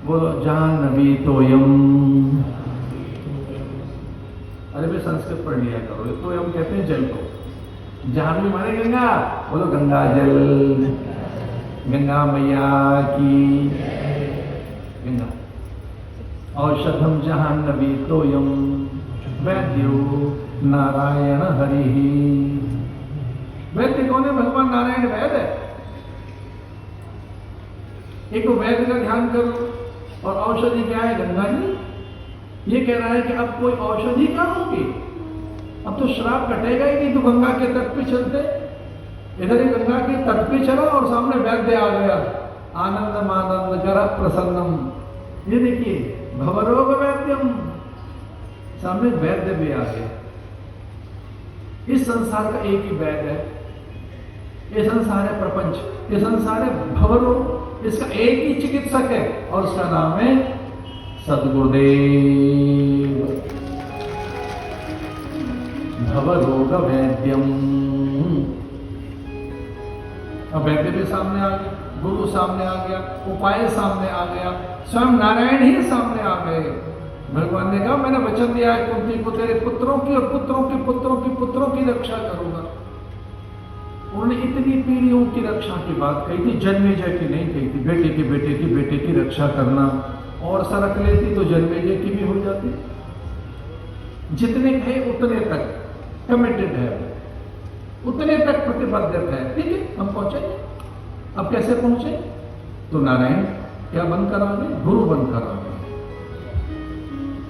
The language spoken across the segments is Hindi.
बोलो जाह्नवी तोयम। अरे भाई संस्कृत पढ़ लिया करो। तोयम कहते हैं जल को। जाह्नवी माने गंगा। बोलो गंगा जल, गंगा मैया की। गंगा औषधम जाह्नवी तोयम वैद्यो नारायण हरि। वैद्य कौन है? भगवान नारायण वैद है। एक तो वैद्य का ध्यान करो और औषधि क्या है? गंगा जी। ये कह रहा है कि अब कोई औषधि कहाँ होगी? अब तो श्राप कटेगा ही नहीं। तो गंगा के तट पे चलते, इधर ही गंगा के तट पे चला और सामने वैद्य आ गया। आनंदम आनंद कर प्रसन्नम। ये देखिए भवरोग वैद्यम, सामने वैद्य भी आ गया। इस संसार का एक ही वैद्य है। ये संसार है प्रपंच, ये संसार है भवरोग, इसका एक ही चिकित्सक है और उसका नाम है सद्गुरुदेव। भवरोग वैद्यम। अब वैद्य भी सामने आ गया, गुरु सामने आ गया, उपाय सामने आ गया, स्वयं नारायण ही सामने आ गए। भगवान ने कहा मैंने वचन दिया है कुंती को तेरे पुत्रों की और पुत्रों के पुत्रों की पुत्रों की रक्षा करूंगा। उन्होंने इतनी पीढ़ियों की रक्षा की बात कही थी, जन्मेजय की नहीं कही थी। बेटे की बेटे की बेटे की रक्षा करना, और सरक लेती तो जन्मेजय की भी हो जाती। जितने कहे उतने तक कमिटेड है, उतने तक प्रतिबद्ध है। ठीक है, हम पहुंचे। अब कैसे पहुंचे? तो नारायण क्या बन कर आ गए? गुरु बनकर आ गए।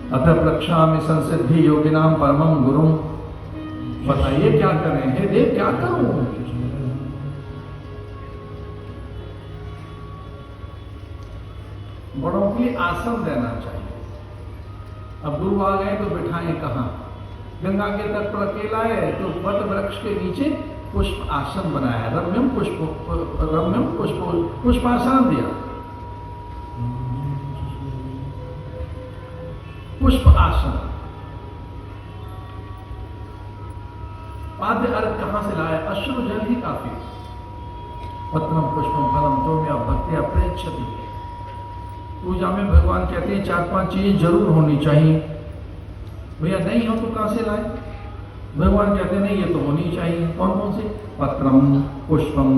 अथ प्रक्षामि संसिद्धि योगिनाम परमं गुरुम। बताइए क्या करें? हे देव क्या करूं? बड़ों के लिए आसन देना चाहिए। अब गुरु आ गए तो बिठाएं कहां? गंगा के तट पर अकेला है तो वट वृक्ष के नीचे पुष्प आसन बनाया। रम्यम पुष्पासन दिया। पुष्प आसन। पाद्य अर्घ कहां से लाया? अश्रु जल ही काफी। पत्रम पुष्पम फलम तो में भक्ति अप्रेक्षति। पूजा में भगवान कहते हैं 4-5 चीजें जरूर होनी चाहिए। भैया नहीं हो तो कहां से लाए? भगवान कहते नहीं ये तो होनी चाहिए। कौन कौन से? पत्रम पुष्पम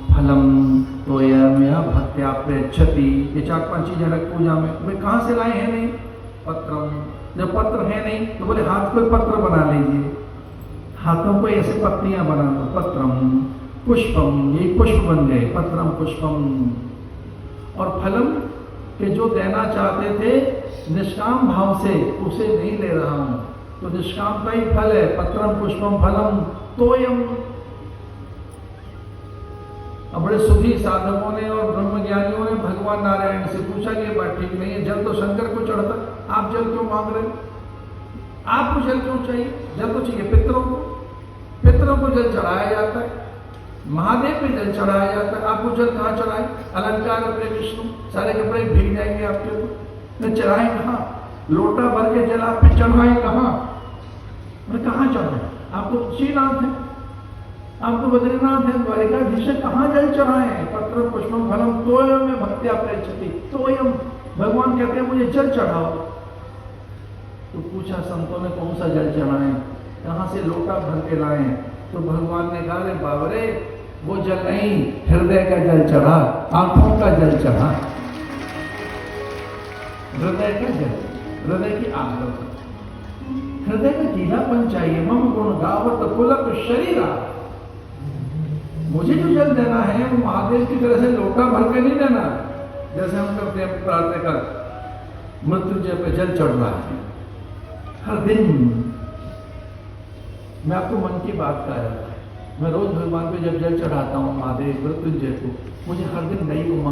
फलम तोयम भक्त्या प्रेक्षति। ये 4-5 चीजें रख पूजा में। भाई कहां से लाए हैं? नहीं पत्रम। जब पत्र है नहीं तो बोले हाथ कोई पत्र बना लीजिए, हाथों को ऐसे पत्तियां बना दो। पत्रम पुष्पम, ये पुष्प बन गए। पत्रम पुष्पम। और फलम कि जो देना चाहते थे निष्काम भाव से उसे नहीं ले रहा हूं, तो निष्काम का ही फल है। पत्रम पुष्पम फलम तोयम। अब बड़े सुखी साधकों ने और ब्रह्मज्ञानियों ने भगवान नारायण से पूछा कि ये बात ठीक नहीं है, जल तो शंकर को चढ़ता, आप जल क्यों मांग रहे? आपको जल क्यों चाहिए? जल तो चाहिए पितरों को। पितरों को जल चढ़ाया जाता है, महादेव पे जल चढ़ाया जाता है। आपको जल कहाँ चढ़ाए? अलंकार अपने विष्णु, सारे कपड़े भीग जाएंगे आपके ऊपर। चढ़ाए कहाँ? लोटा भर के जल आप पे चढ़ाए कहाँ? कहाँ चढ़ाए? आप तो श्रीनाथ है, आप तो बद्रीनाथ है, द्वारिकाधीश, कहाँ जल चढ़ाए? पत्र पुष्पम फलम तोयम भक्त्या प्रेक्षति। तोयम भगवान कहते हैं मुझे जल चढ़ाओ। तो पूछा संतों ने कौन सा जल चढ़ाए? कहाँ से लोटा भर के लाए? तो भगवान ने कहा रे बाबरे वो जल नहीं, हृदय का जल चढ़ा, आंखों का जल चढ़ा। हृदय का जल, हृदय की आदत, हृदय का गीलापन चाहिए। मम गुण गावत पुलक शरीरा। मुझे जो जल देना है वो महादेव की तरह से लोटा भर के नहीं देना, जैसे हम करते हैं प्रार्थना कर मृत्युंजय पे जल चढ़ रहा है हर दिन। मैं आपको मन की बात कह रहा था, मैं रोज भगवान पे जब जल चढ़ाता हूँ महादेव मृत्युंजय को, मुझे हर दिन नई उम्र